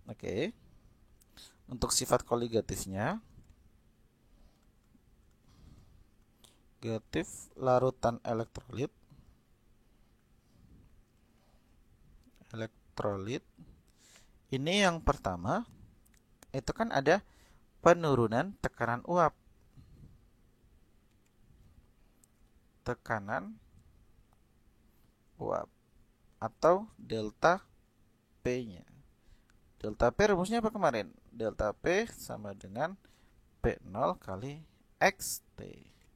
A: Oke. Untuk sifat koligatifnya, negatif larutan elektrolit ini yang pertama itu kan ada penurunan tekanan uap, atau delta P-nya. Delta P rumusnya apa kemarin? Delta P sama dengan P0 kali XT,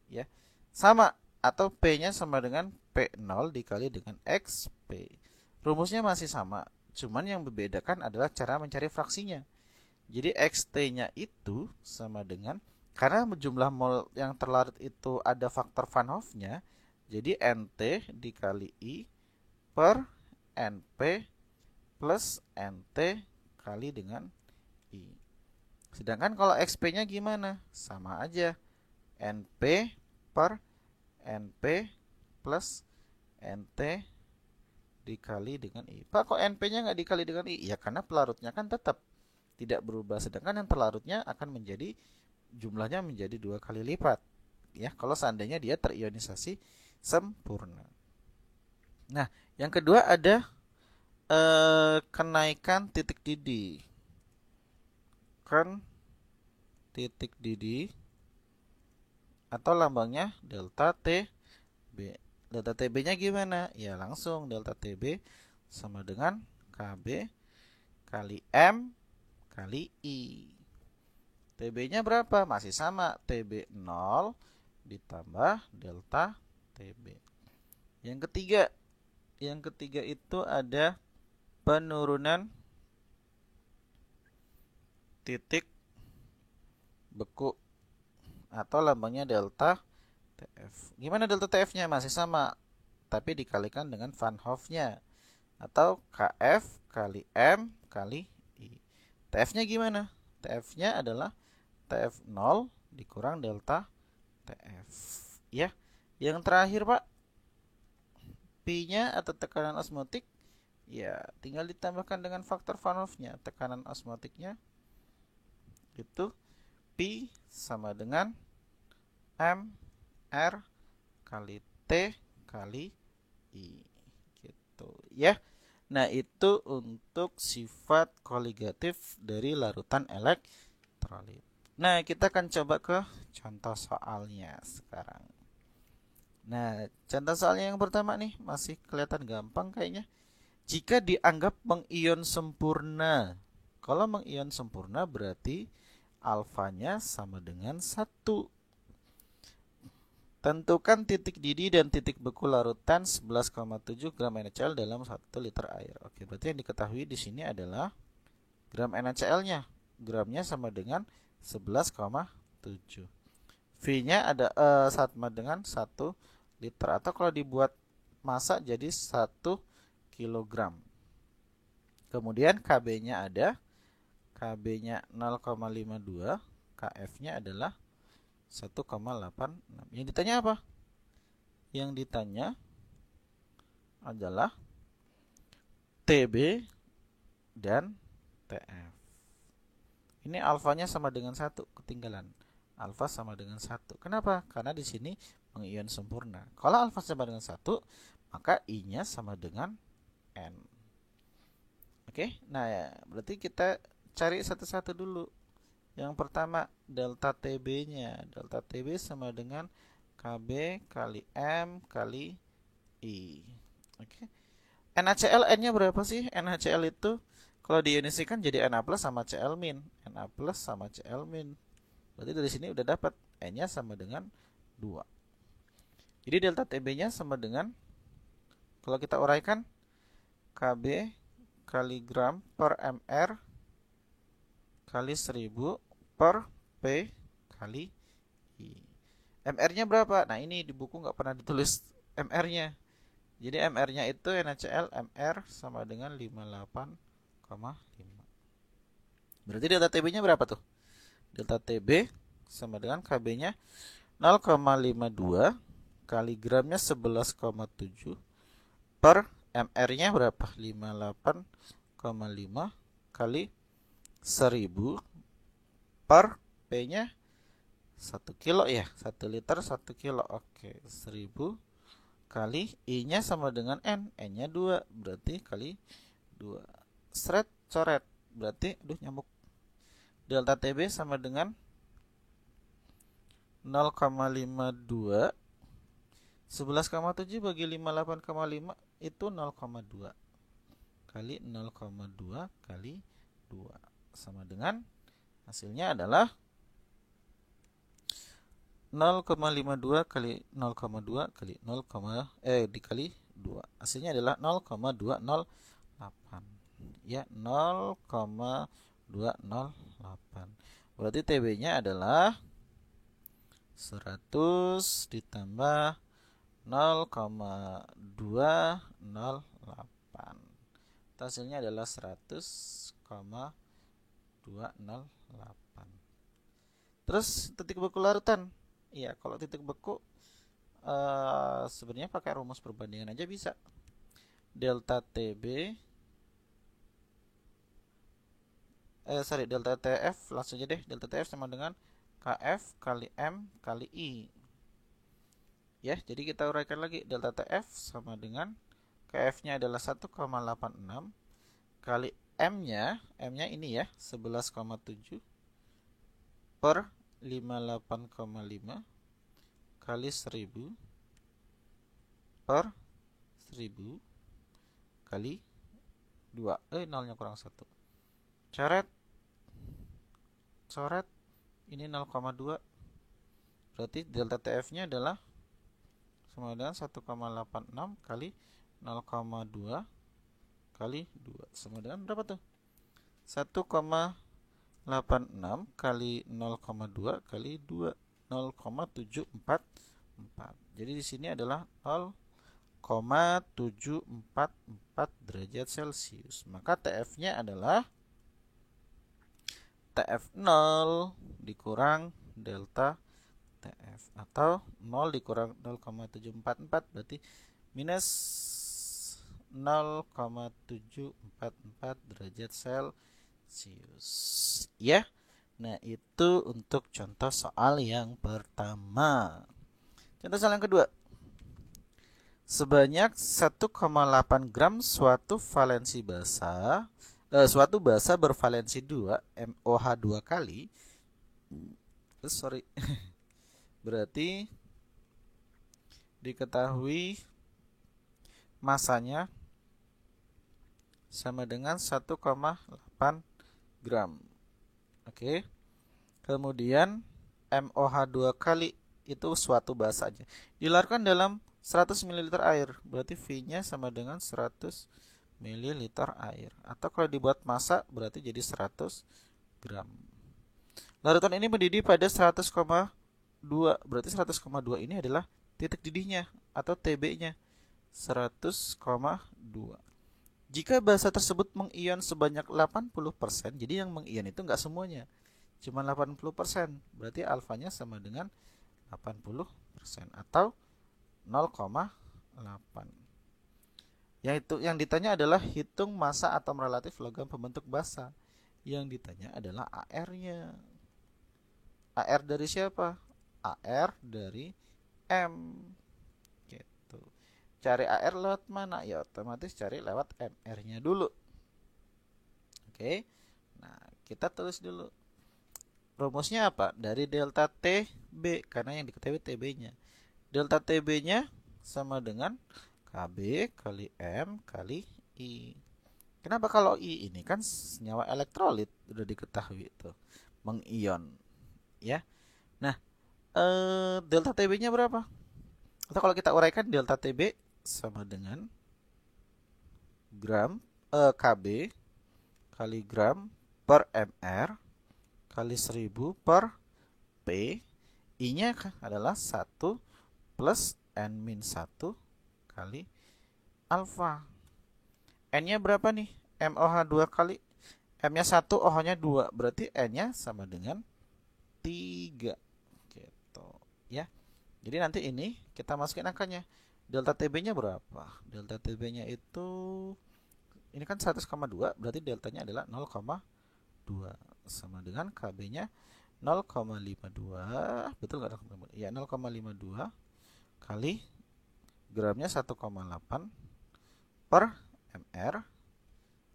A: ya. Sama atau P-nya sama dengan P0 dikali dengan XP. Rumusnya masih sama, cuman yang membedakan adalah cara mencari fraksinya. Jadi XT-nya itu sama dengan, karena jumlah mol yang terlarut itu ada faktor Van Hoff-nya, jadi NT dikali I per NP plus NT kali dengan I. Sedangkan kalau XP-nya gimana? Sama aja. NP per NP plus NT dikali dengan I. Pak, kok NP-nya nggak dikali dengan I? Ya karena pelarutnya kan tetap tidak berubah. Sedangkan yang terlarutnya akan menjadi jumlahnya menjadi 2 kali lipat. Ya, kalau seandainya dia terionisasi sempurna. Nah, yang kedua ada kenaikan titik didih. Kan titik didih atau lambangnya delta TB. Delta TB-nya gimana? Ya langsung delta TB sama dengan KB kali M kali I. TB-nya berapa? Masih sama, TB 0 ditambah delta TB. Yang ketiga, Yang ketiga itu ada penurunan titik beku atau lambangnya delta TF. Gimana delta TF-nya? Masih sama, tapi dikalikan dengan Van Hoff-nya atau KF kali M kali I. TF-nya gimana? TF-nya adalah TF0 dikurang delta TF. Ya. Yang terakhir, Pak, P-nya atau tekanan osmotik, ya tinggal ditambahkan dengan faktor Van Hoff-nya. Tekanan osmotiknya itu P sama dengan M R kali T kali I gitu ya. Nah, itu untuk sifat koligatif dari larutan elektrolit. Nah, kita akan coba ke contoh soalnya sekarang. Nah, contoh soalnya yang pertama nih masih kelihatan gampang kayaknya. Jika dianggap mengion sempurna. Kalau mengion sempurna berarti alfanya sama dengan 1. Tentukan titik didih dan titik beku larutan 11,7 gram NaCl dalam 1 liter air. Oke, berarti yang diketahui di sini adalah gram NaCl-nya. Gramnya sama dengan 11,7. V-nya ada sama dengan 1 liter atau kalau dibuat massa jadi 1 kilogram. Kemudian Kb-nya ada. Kb-nya 0,52, Kf-nya adalah 1,86. Yang ditanya apa? Yang ditanya adalah Tb dan Tf. Ini alfanya sama dengan 1, ketinggalan. Alfa sama dengan 1. Kenapa? Karena di sini mengion sempurna. Kalau alfa sama dengan 1, maka I-nya sama dengan N. Oke, nah ya, berarti kita cari satu-satu dulu. Yang pertama, delta TB-nya. Delta TB sama dengan Kb kali M kali I. Oke. NaCl N-nya berapa sih? NaCl itu kalau diionisikan jadi Na plus sama Cl min. Na plus sama Cl min. Berarti dari sini udah dapat N-nya sama dengan 2. Jadi delta TB-nya sama dengan, kalau kita uraikan, Kb kali gram per mr kali 1000 per P kali I. MR-nya berapa? Nah, ini di buku nggak pernah ditulis MR-nya. Jadi MR-nya itu NaCl MR sama dengan 58,5. Berarti delta TB-nya berapa tuh? Delta TB sama dengan Kb-nya 0,52 kali gramnya 11,7 per MR-nya berapa? 58,5 kali 1000 per P-nya 1 kilo ya, 1 liter 1 kilo. Oke, 1000 kali I-nya sama dengan N. N-nya 2, berarti kali 2. Seret, coret. Berarti, aduh nyamuk. Delta TB sama dengan 0,52. 11,7 bagi 58,5 itu 0,2. Kali 0,2 kali 2. Sama dengan, hasilnya adalah 0,52 kali 0,2 kali 0, dikali 2. Hasilnya adalah 0,208. Ya, 0,208. Berarti TB-nya adalah 100 ditambah 0,208. Hasilnya adalah 100,208. Terus titik beku larutan. Iya, kalau titik beku sebenarnya pakai rumus perbandingan aja bisa. Delta TB delta TF langsung aja deh. Delta TF sama dengan Kf kali M kali I. Ya, jadi kita uraikan lagi. Delta TF sama dengan Kf-nya adalah 1,86 kali M-nya ini ya, 11,7 per 58,5 kali 1000 per 1000 kali 2. Nolnya kurang 1. Coret. Ini 0,2. Berarti delta TF-nya adalah sama dengan 1,86 kali 0,2 kali 2 sama dengan berapa tuh? 1,86 kali 0,2 kali 2, 0,744. Jadi di sini adalah 0,744 derajat Celcius. Maka TF-nya adalah TF0 dikurang delta TF, atau 0 dikurang 0,744 berarti minus 0,744 derajat Celcius ya. Nah, itu untuk contoh soal yang pertama. Contoh soal yang kedua. Sebanyak 1,8 gram suatu basa bervalensi 2 MOH2 kali. Berarti diketahui masanya sama dengan 1,8 gram. Oke. Kemudian MOH2 kali itu suatu basa aja. Dilarutkan dalam 100 ml air. Berarti V-nya sama dengan 100 ml air. Atau kalau dibuat massa berarti jadi 100 gram. Larutan ini mendidih pada 100,2. Berarti 100,2 ini adalah titik didihnya atau TB-nya. 100,2. Jika basa tersebut mengion sebanyak 80%, jadi yang mengion itu enggak semuanya, cuma 80%. Berarti alfanya sama dengan 80% atau 0,8. Yang ditanya adalah hitung massa atom relatif logam pembentuk basa. Yang ditanya adalah AR-nya. AR dari siapa? AR dari M. Gitu. Cari AR lewat mana? Ya otomatis cari lewat MR-nya dulu. Oke. Nah, kita tulis dulu. Rumusnya apa? Dari delta TB, karena yang diketahui TB-nya. Delta TB-nya sama dengan KB kali M kali I. Kenapa kalau I? Ini kan senyawa elektrolit, udah diketahui itu, mengion, ya. Nah, delta TB-nya berapa? Atau kalau kita uraikan, delta TB sama dengan gram KB kali gram per MR kali 1000 per P. I-nya adalah 1 plus N-1 kali alfa. N-nya berapa nih? MOH2 kali M-nya 1, OH-nya 2. Berarti N-nya sama dengan 3. Gitu, ya. Jadi nanti ini kita masukin angkanya. Delta TB-nya berapa? Delta TB-nya itu ini kan 100,2, berarti deltanya adalah 0,2 sama dengan KB-nya 0,52. Betul enggak? Ya, 0,52 kali gramnya 1,8 per MR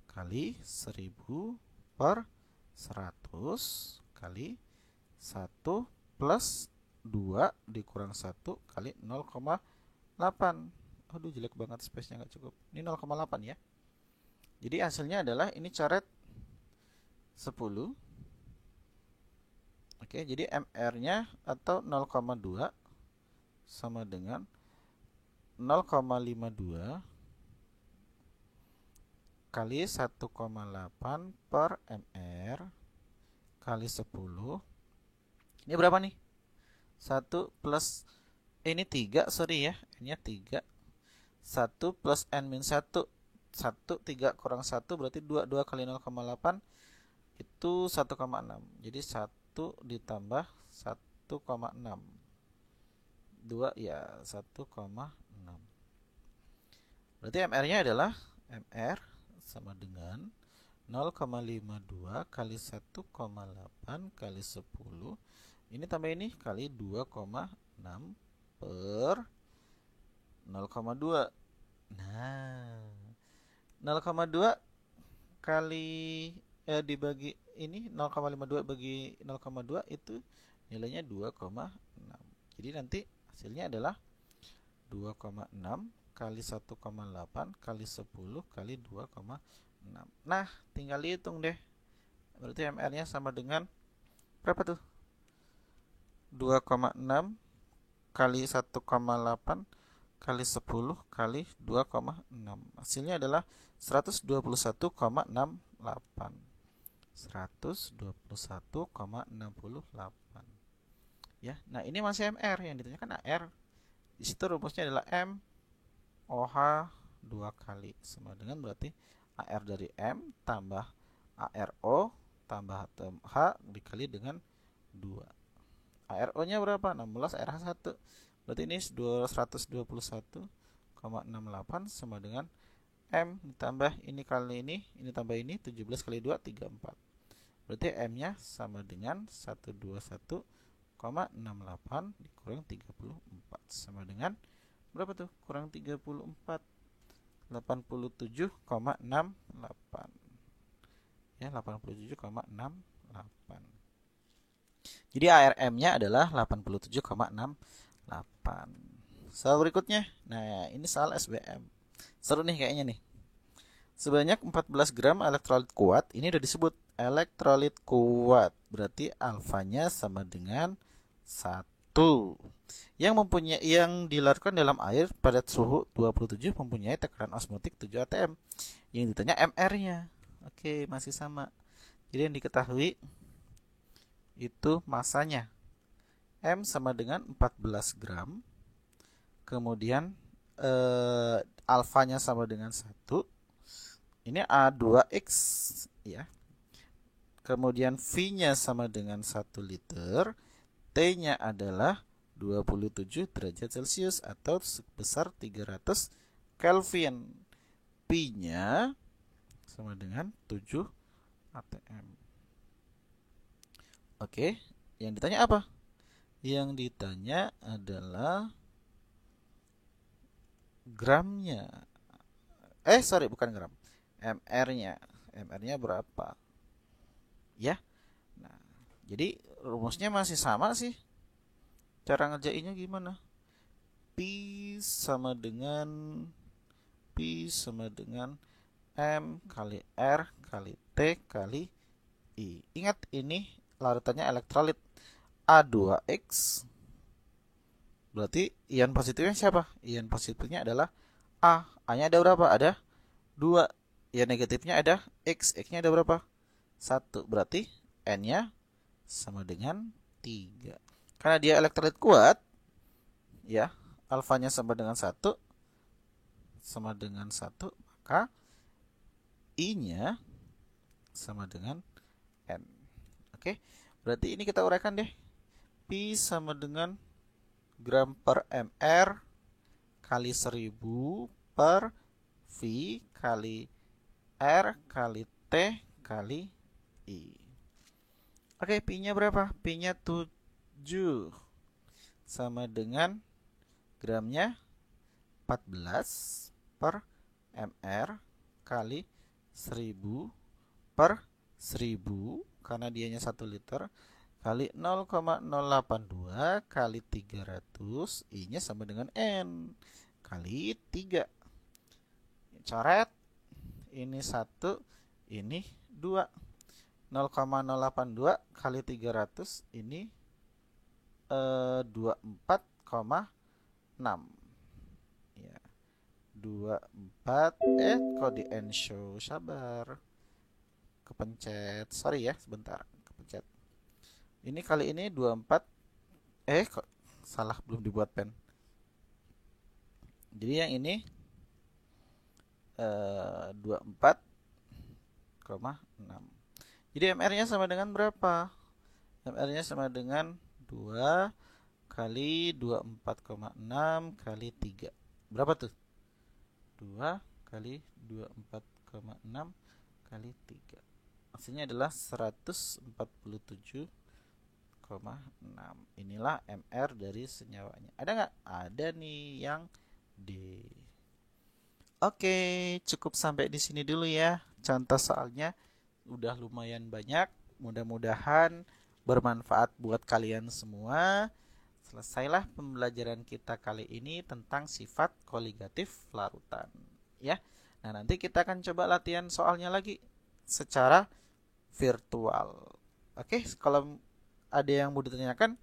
A: kali 1000 per 100 kali 1 plus 2 dikurang 1 kali 0,8. Aduh, jelek banget, space-nya nggak cukup. Ini 0,8 ya. Jadi hasilnya adalah ini coret 10. Oke, jadi MR-nya atau 0,2 sama dengan 0,52 kali 1,8 per MR kali 10. Ini berapa nih? 1 plus ini 3, sorry ya. N-nya 3. 1 plus N-1. 1, 3 kurang 1 berarti 2. 2 kali 0,8 itu 1,6. Jadi 1 ditambah 1,6. 2 ya 1,6. Berarti MR-nya adalah MR sama dengan 0,52 kali 1,8 kali 10. Ini tambah ini kali 2,6 per 0,2. Nah, 0,2 kali dibagi ini 0,52 bagi 0,2 itu nilainya 2,6. Jadi nanti hasilnya adalah 2,6 kali 1,8 kali 10 kali 2,6. Nah, tinggal hitung deh. Berarti MR-nya sama dengan berapa tuh? 2,6 kali 1,8 kali 10 kali 2,6. Hasilnya adalah 121,68. 121,68. Ya, nah ini masih MR, yang ditanyakan AR. Di situ rumusnya adalah M OH 2 kali, sama dengan berarti AR dari M tambah ARO tambah H dikali dengan 2. ARO-nya berapa? 16, ARH 1. Berarti ini 221,68 sama dengan M ditambah ini kali ini tambah ini, 17 kali 2, 34. Berarti M-nya sama dengan 121,68 dikurang 34 sama dengan berapa tuh? Kurang 34, 87,68. Ya, 87,68. Jadi ARM-nya adalah 87,68. Soal berikutnya. Nah, ini soal SBM. Seru nih kayaknya nih. Sebanyak 14 gram elektrolit kuat. Ini udah disebut elektrolit kuat. Berarti alfanya sama dengan 1. Yang dilarutkan dalam air pada suhu 27 mempunyai tekanan osmotik 7 atm. Yang ditanya MR-nya. Oke, masih sama. Jadi yang diketahui itu masanya. M sama dengan 14 gram. Kemudian alfanya sama dengan 1. Ini A2X ya. Kemudian V-nya sama dengan 1 liter. T-nya adalah 27 derajat Celcius atau sebesar 300 Kelvin. P-nya sama dengan 7 atm. Oke, yang ditanya apa? Yang ditanya adalah gramnya. Sorry, bukan gram. MR-nya. MR-nya berapa? Ya. Nah, jadi rumusnya masih sama sih. Cara ngerjainnya gimana? P sama dengan M kali R kali T kali I. Ingat ini larutannya elektrolit A2X. Berarti ion positifnya siapa? Ion positifnya adalah A. A-nya ada berapa? Ada 2. Ion negatifnya ada X. X-nya ada berapa? 1. Berarti N-nya sama dengan 3. Karena dia elektrolit kuat, ya, alfanya sama dengan 1, maka I-nya sama dengan N. Oke, berarti ini kita uraikan deh. P sama dengan gram per mr kali 1000 per V kali R kali T kali I. Oke, P-nya berapa? P-nya 7 sama dengan gramnya 14 per mr kali 1000 per 1000 karena dianya 1 liter kali 0,082 kali 300, I-nya sama dengan N kali 3. Coret, ini 1, ini 2. 0,082 kali 300, ini 24,6. Ya. 24, kok di end show, sabar. Kepencet, sorry ya, sebentar, kepencet. Ini kali ini 24, kok salah, belum dibuat pen. Jadi yang ini 24,6. Jadi MR-nya sama dengan berapa? MR-nya sama dengan 2 kali 24,6 kali 3. Berapa tuh? 2 kali 24,6 kali 3. Hasilnya adalah 147,6. Inilah MR dari senyawanya. Ada nggak? Ada nih yang D. Oke, cukup sampai di sini dulu ya. Contoh soalnya udah lumayan banyak. Mudah-mudahan bermanfaat buat kalian semua. Selesailah pembelajaran kita kali ini tentang sifat koligatif larutan. Ya. Nah, nanti kita akan coba latihan soalnya lagi secara virtual. Oke, kalau ada yang mau ditanyakan,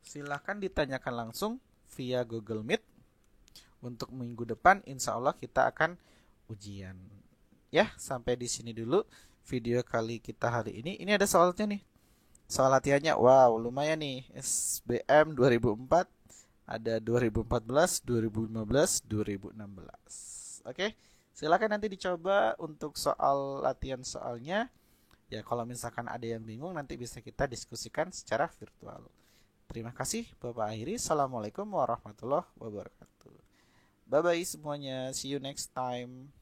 A: silahkan ditanyakan langsung via Google Meet Untuk minggu depan insya Allah kita akan ujian. Ya, sampai di sini dulu video kali kita hari ini. Ini ada soalnya nih. Soal latihannya, wow, lumayan nih. SBM 2004, ada 2014, 2015, 2016. Oke, silakan nanti dicoba untuk soal latihan soalnya. Ya, kalau misalkan ada yang bingung, nanti bisa kita diskusikan secara virtual. Terima kasih, Bapak akhiri. Assalamualaikum warahmatullahi wabarakatuh. Bye-bye semuanya. See you next time.